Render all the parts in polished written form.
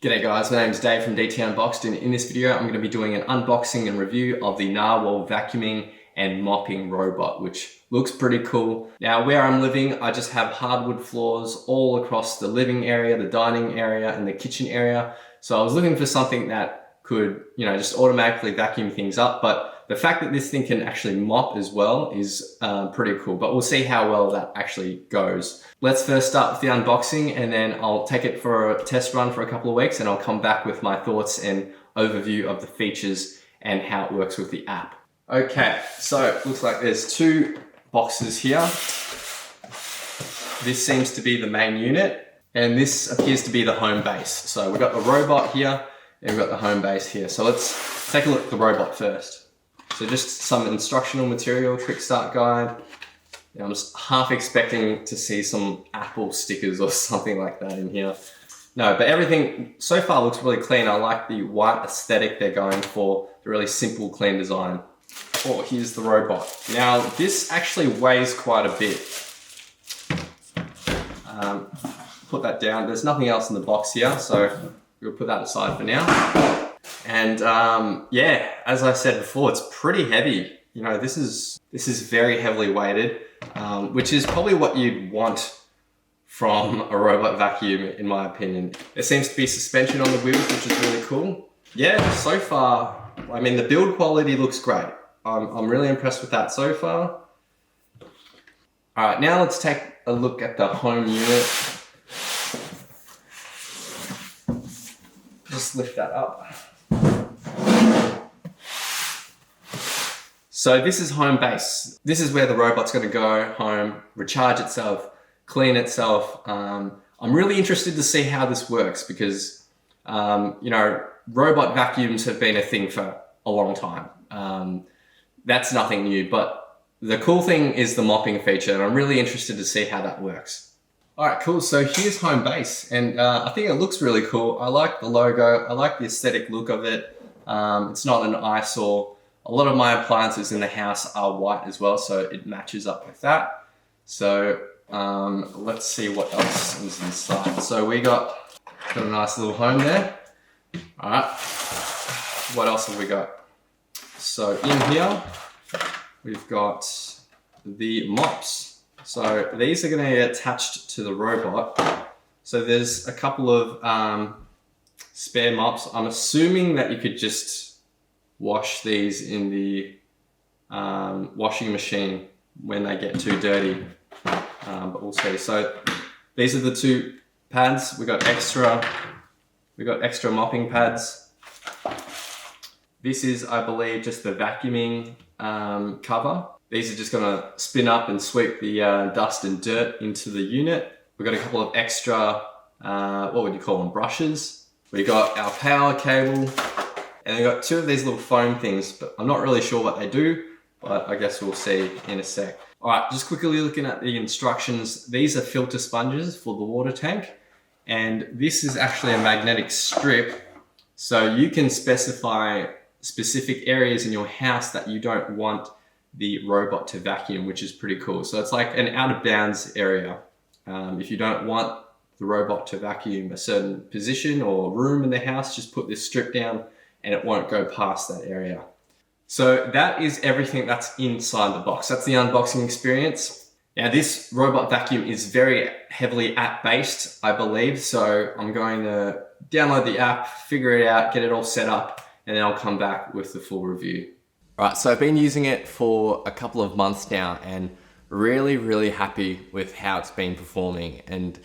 G'day guys, my name is Dave from DT Unboxed, and in this video I'm going to be doing an unboxing and review of the Narwhal vacuuming and mopping robot, which looks pretty cool. Now where I'm living, I just have hardwood floors all across the living area, the dining area and the kitchen area. So I was looking for something that could, just automatically vacuum things up, but the fact that this thing can actually mop as well is pretty cool, but we'll see how well that actually goes. Let's first start with the unboxing, and then I'll take it for a test run for a couple of weeks, and I'll come back with my thoughts and overview of the features and how it works with the app. Okay, so it looks like there's two boxes here. This seems to be the main unit, and this appears to be the home base. So we've got the robot here, and we've got the home base here. So let's take a look at the robot first. So just some instructional material, quick start guide. I'm just half expecting to see some Apple stickers or something like that in here. No, but everything so far looks really clean. I like the white aesthetic they're going for, the really simple, clean design. Oh, here's the robot. Now, this actually weighs quite a bit. Put that down. There's nothing else in the box here, so we'll put that aside for now. And yeah, as I said before, it's pretty heavy. This is very heavily weighted, which is probably what you'd want from a robot vacuum, in my opinion. There seems to be suspension on the wheels, which is really cool. Yeah, so far, I mean, the build quality looks great. I'm really impressed with that so far. All right, now let's take a look at the home unit. Just lift that up. So this is home base. This is where the robot's going to go home, recharge itself, clean itself. I'm really interested to see how this works because, robot vacuums have been a thing for a long time. That's nothing new, but the cool thing is the mopping feature, and I'm really interested to see how that works. All right, cool. So here's home base, and I think it looks really cool. I like the logo. I like the aesthetic look of it. It's not an eyesore. A lot of my appliances in the house are white as well, so it matches up with that. So let's see what else is inside. So we got a nice little home there. All right, what else have we got? So in here, we've got the mops. So these are going to get attached to the robot. So there's a couple of spare mops. I'm assuming that you could just wash these in the washing machine when they get too dirty, but we'll see. So these are the two pads. We got extra mopping pads. This is, I believe, just the vacuuming cover. These are just gonna spin up and sweep the dust and dirt into the unit. We've got a couple of extra, what would you call them, brushes. We got our power cable. And they've got two of these little foam things, but I'm not really sure what they do, but I guess we'll see in a sec. All right, just quickly looking at the instructions. These are filter sponges for the water tank. And this is actually a magnetic strip. So you can specify specific areas in your house that you don't want the robot to vacuum, which is pretty cool. So it's like an out of bounds area. If you don't want the robot to vacuum a certain position or room in the house, just put this strip down and it won't go past that area. So that is everything that's inside the box. That's the unboxing experience. Now this robot vacuum is very heavily app-based, I believe. So I'm going to download the app, figure it out, get it all set up, and then I'll come back with the full review. All right, so I've been using it for a couple of months now and really happy with how it's been performing, and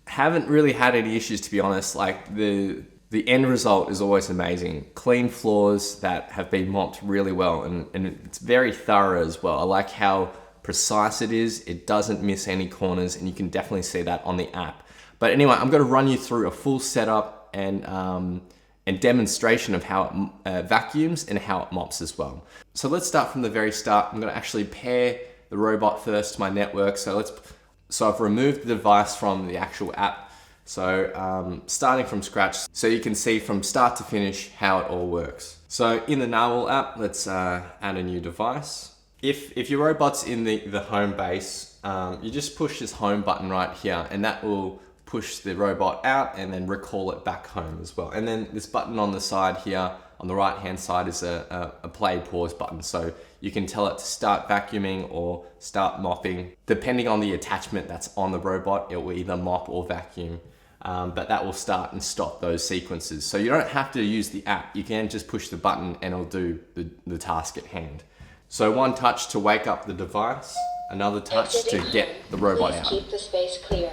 haven't really had any issues, to be honest. Like the end result is always amazing. Clean floors that have been mopped really well, and it's very thorough as well. I like how precise it is. It doesn't miss any corners, and you can definitely see that on the app. But anyway, I'm going to run you through a full setup and demonstration of how it vacuums and how it mops as well. So let's start from the very start. I'm going to actually pair the robot first to my network. So I've removed the device from the actual app. So starting from scratch, so you can see from start to finish how it all works. So in the Narwhal app, let's add a new device. If your robot's in the home base, you just push this home button right here, and that will push the robot out and then recall it back home as well. And then this button on the side here, on the right hand side, is a play pause button. So you can tell it to start vacuuming or start mopping. Depending on the attachment that's on the robot, it will either mop or vacuum. But that will start and stop those sequences. So you don't have to use the app. You can just push the button and it'll do the task at hand. So one touch to wake up the device, another touch to get the robot out. Keep the space clear.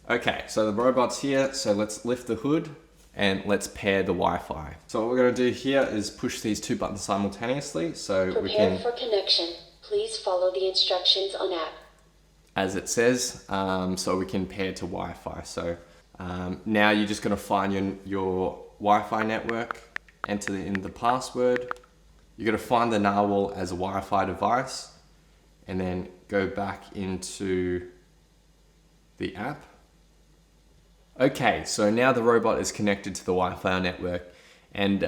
Okay, so the robot's here. So let's lift the hood and let's pair the Wi-Fi. So what we're gonna do here is push these two buttons simultaneously. So we can... Prepare for connection. Please follow the instructions on app. As it says, so we can pair to Wi-Fi. So now you're just gonna find your Wi-Fi network, enter in the password. You're gonna find the Narwhal as a Wi-Fi device and then go back into the app. Okay, so now the robot is connected to the Wi-Fi network and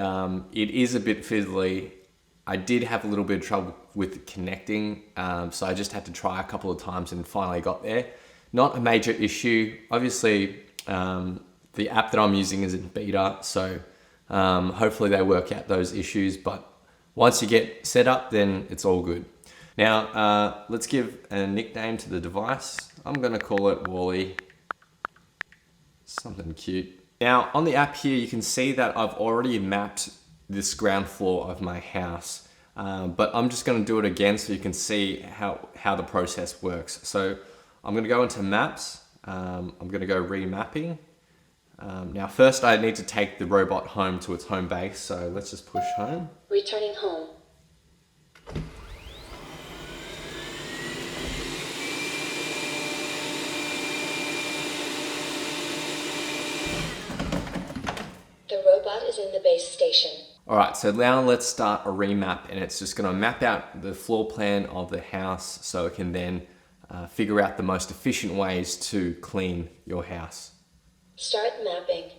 it is a bit fiddly. I did have a little bit of trouble with connecting, so I just had to try a couple of times and finally got there. Not a major issue. Obviously, the app that I'm using is in beta, so hopefully they work out those issues, but once you get set up, then it's all good. Now, let's give a nickname to the device. I'm gonna call it Wally. Something cute. Now, on the app here, you can see that I've already mapped this ground floor of my house, but I'm just gonna do it again so you can see how the process works. So I'm gonna go into maps, I'm gonna go remapping. Now first I need to take the robot home to its home base, so let's just push home. Returning home. The robot is in the base station. All right, so now let's start a remap, and it's just gonna map out the floor plan of the house so it can then figure out the most efficient ways to clean your house. Start mapping.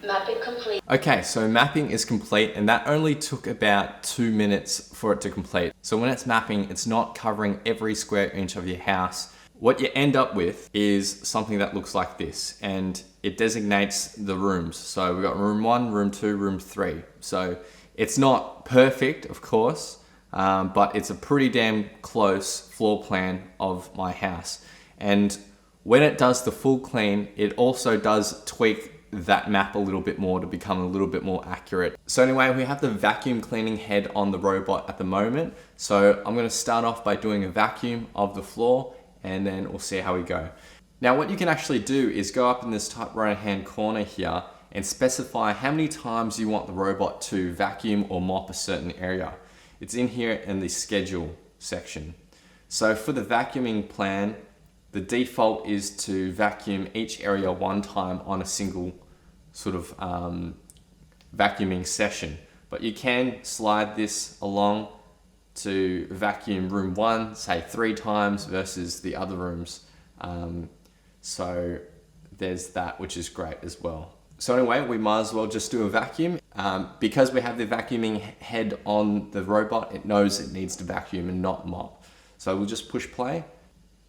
Mapping complete. Okay, so mapping is complete, and that only took about 2 minutes for it to complete. So when it's mapping, it's not covering every square inch of your house. What you end up with is something that looks like this, and it designates the rooms. So we've got room 1, room 2, room 3. So it's not perfect, of course, but it's a pretty damn close floor plan of my house. And when it does the full clean, it also does tweak that map a little bit more to become a little bit more accurate. So anyway, we have the vacuum cleaning head on the robot at the moment. So I'm gonna start off by doing a vacuum of the floor, and then we'll see how we go. Now what you can actually do is go up in this top right hand corner here and specify how many times you want the robot to vacuum or mop a certain area. It's in here in the schedule section. So for the vacuuming plan, the default is to vacuum each area one time on a single sort of vacuuming session. But you can slide this along to vacuum room 1, say 3 times versus the other rooms. So there's that, which is great as well. So anyway, we might as well just do a vacuum. Because we have the vacuuming head on the robot, it knows it needs to vacuum and not mop. So we'll just push play.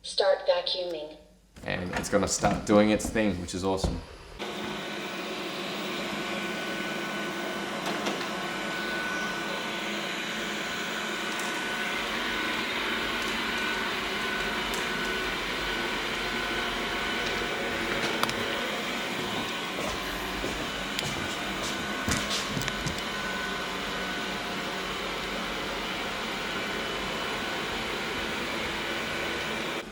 Start vacuuming. And it's gonna start doing its thing, which is awesome.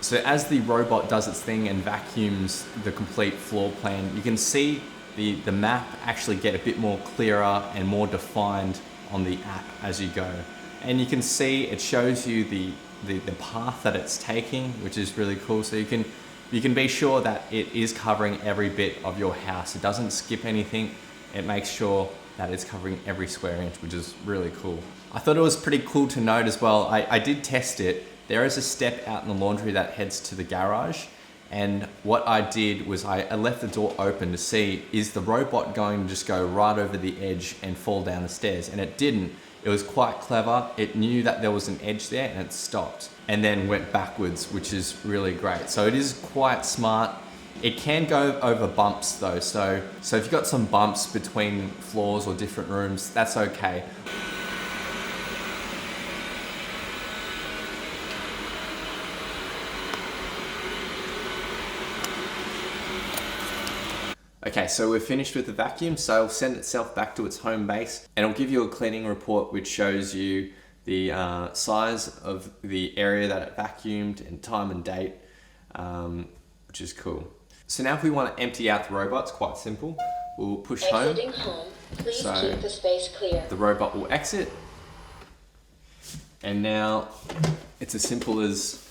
So as the robot does its thing and vacuums the complete floor plan, you can see the map actually get a bit more clearer and more defined on the app as you go. And you can see it shows you the path that it's taking, which is really cool. So you can be sure that it is covering every bit of your house. It doesn't skip anything. It makes sure that it's covering every square inch, which is really cool. I thought it was pretty cool to note as well. I did test it. There is a step out in the laundry that heads to the garage, And what I did was I left the door open to see, is the robot going to just go right over the edge and fall down the stairs? And it didn't. It was quite clever. It knew that there was an edge there and it stopped and then went backwards, which is really great. So it is quite smart. It can go over bumps though. So if you've got some bumps between floors or different rooms, that's okay. Okay, so we're finished with the vacuum, so it'll send itself back to its home base and it'll give you a cleaning report which shows you the size of the area that it vacuumed and time and date, which is cool. So now if we want to empty out the robot, it's quite simple. We'll push home. Exiting home. Please So keep the space clear. the robot will exit. And now it's as simple as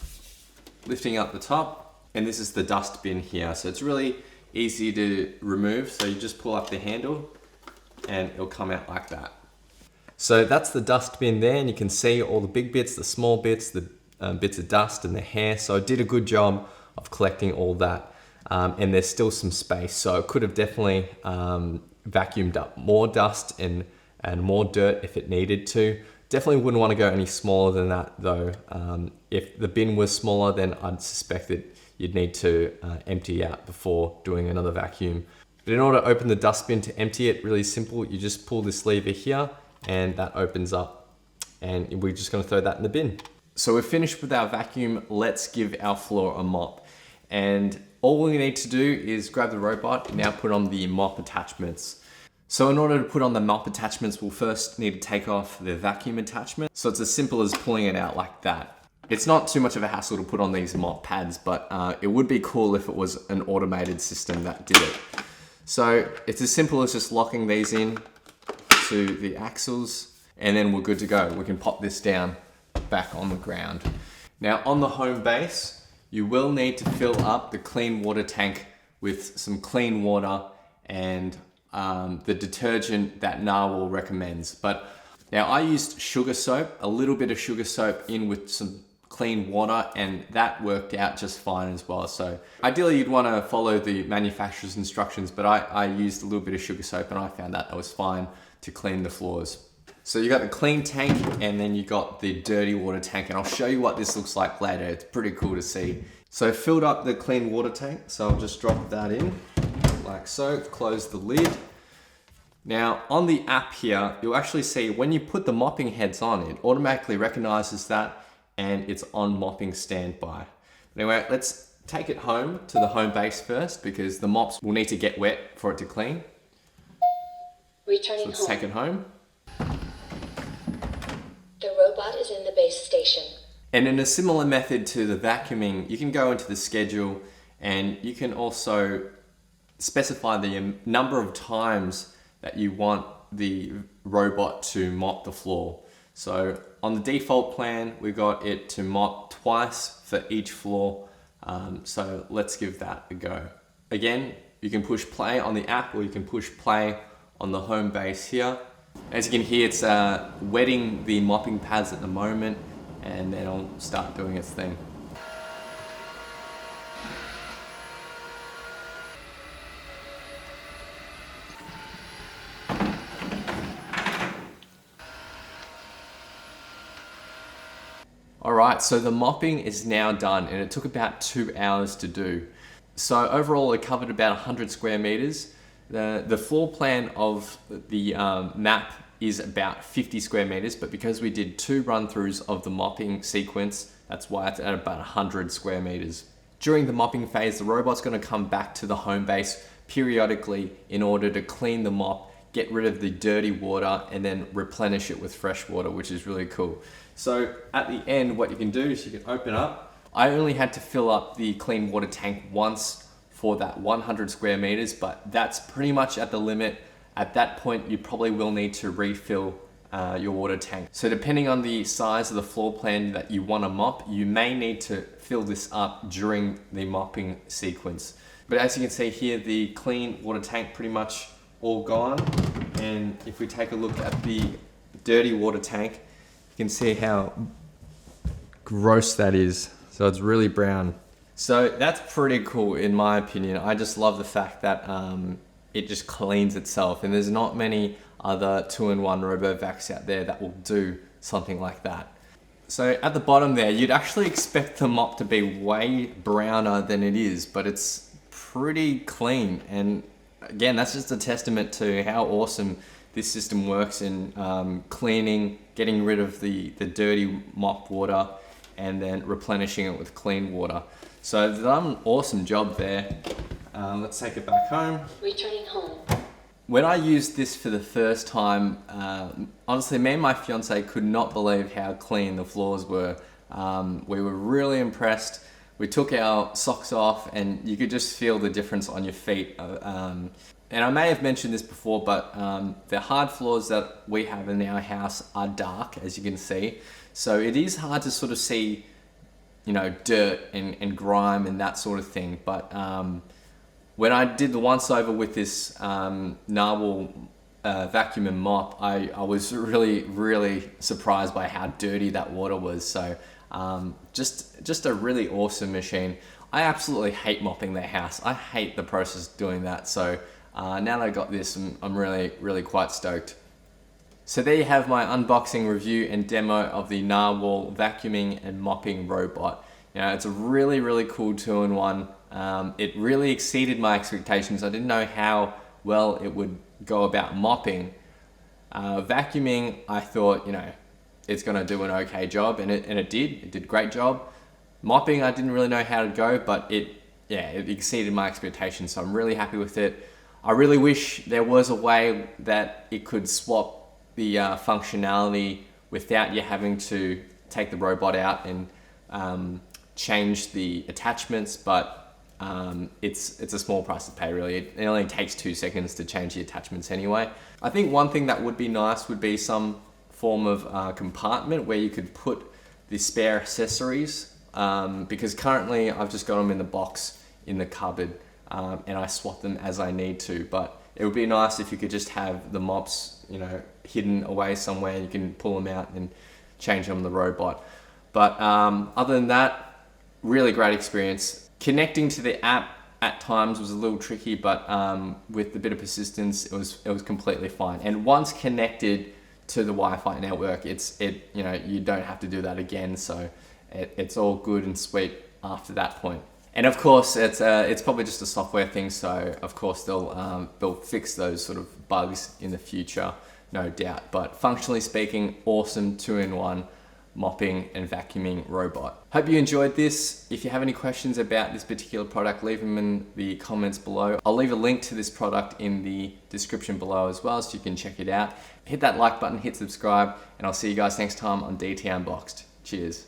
lifting up the top, and this is the dust bin here. So it's really easy to remove. So you just pull up the handle and it'll come out like that. So that's the dust bin there, and you can see all the big bits, the small bits, the bits of dust and the hair. So it did a good job of collecting all that. And there's still some space. So it could have definitely vacuumed up more dust and more dirt if it needed to. Definitely wouldn't want to go any smaller than that though. If the bin was smaller, then I'd suspect that you'd need to empty out before doing another vacuum. But in order to open the dustbin to empty it, really simple. You just pull this lever here and that opens up, and we're just gonna throw that in the bin. So we're finished with our vacuum. Let's give our floor a mop. And all we need to do is grab the robot and now put on the mop attachments. So in order to put on the mop attachments, we'll first need to take off the vacuum attachment. So it's as simple as pulling it out like that. It's not too much of a hassle to put on these mop pads, but it would be cool if it was an automated system that did it. So it's as simple as just locking these in to the axles, and then we're good to go. We can pop this down back on the ground. Now on the home base, you will need to fill up the clean water tank with some clean water and the detergent that Narwhal recommends. But now I used sugar soap, a little bit of sugar soap in with some clean water, and that worked out just fine as well. So ideally you'd want to follow the manufacturer's instructions, but I used a little bit of sugar soap and I found that was fine to clean the floors. So you got the clean tank and then you got the dirty water tank, and I'll show you what this looks like later. It's pretty cool to see. So I filled up the clean water tank, so I'll just drop that in like so, close the lid. Now on the app here, you'll actually see when you put the mopping heads on, it automatically recognizes that and it's on mopping standby. Anyway, let's take it home to the home base first because the mops will need to get wet for it to clean. Returning So let's home. take it home. The robot is in the base station. And in a similar method to the vacuuming, you can go into the schedule and you can also specify the number of times that you want the robot to mop the floor. So on the default plan, we got it to mop twice for each floor. So let's give that a go. Again, you can push play on the app or you can push play on the home base here. As you can hear, it's wetting the mopping pads at the moment, and then it'll start doing its thing. Alright, so the mopping is now done and it took about 2 hours to do. So overall it covered about 100 square meters. The floor plan of the map is about 50 square meters, but because we did 2 run-throughs of the mopping sequence, that's why it's at about 100 square meters. During the mopping phase, the robot's going to come back to the home base periodically in order to clean the mop, get rid of the dirty water, and then replenish it with fresh water, which is really cool. So at the end, what you can do is you can open up. I only had to fill up the clean water tank once for that 100 square meters, but that's pretty much at the limit. At that point, you probably will need to refill your water tank. So depending on the size of the floor plan that you want to mop, you may need to fill this up during the mopping sequence. But as you can see here, the clean water tank pretty much all gone. And if we take a look at the dirty water tank, you can see how gross that is. So it's really brown. So that's pretty cool in my opinion. I just love the fact that it just cleans itself, and there's not many other 2-in-1 RoboVacs out there that will do something like that. So at the bottom there, you'd actually expect the mop to be way browner than it is, but it's pretty clean. And again, that's just a testament to how awesome this system works in cleaning, getting rid of the dirty mop water, and then replenishing it with clean water. So they've done an awesome job there. Let's take it back home. Returning home. When I used this for the first time, honestly, me and my fiance could not believe how clean the floors were. We were really impressed. We took our socks off and you could just feel the difference on your feet. And I may have mentioned this before, but the hard floors that we have in our house are dark, as you can see. So it is hard to sort of see, you know, dirt and grime and that sort of thing. But when I did the once over with this Narwhal vacuum and mop, I was really surprised by how dirty that water was. So just a really awesome machine. I absolutely hate mopping the house. I hate the process of doing that. So now that I got this, I'm really quite stoked. So there you have my unboxing review and demo of the Narwhal vacuuming and mopping robot. You know, it's a really cool 2-in-1. It really exceeded my expectations. I didn't know how well it would go about mopping. Vacuuming, I thought, you know, it's gonna do an okay job, and it did. It did a great job. Mopping, I didn't really know how to go, but it exceeded my expectations, so I'm really happy with it. I really wish there was a way that it could swap the functionality without you having to take the robot out and change the attachments, but it's a small price to pay really. It only takes 2 seconds to change the attachments anyway. I think one thing that would be nice would be some form of compartment where you could put the spare accessories, because currently I've just got them in the box in the cupboard, and I swap them as I need to. But it would be nice if you could just have the mops, you know, hidden away somewhere. You can pull them out and change them on the robot. But other than that, really great experience. Connecting to the app at times was a little tricky, but with a bit of persistence, it was completely fine. And once connected to the Wi-Fi network, you know, you don't have to do that again. So it's all good and sweet after that point. And of course, it's probably just a software thing. So of course they'll fix those sort of bugs in the future, no doubt. But functionally speaking, awesome 2-in-1 mopping and vacuuming robot. Hope you enjoyed this. If you have any questions about this particular product, leave them in the comments below. I'll leave a link to this product in the description below as well, so you can check it out. Hit that like button, hit subscribe, and I'll see you guys next time on DT Unboxed. Cheers.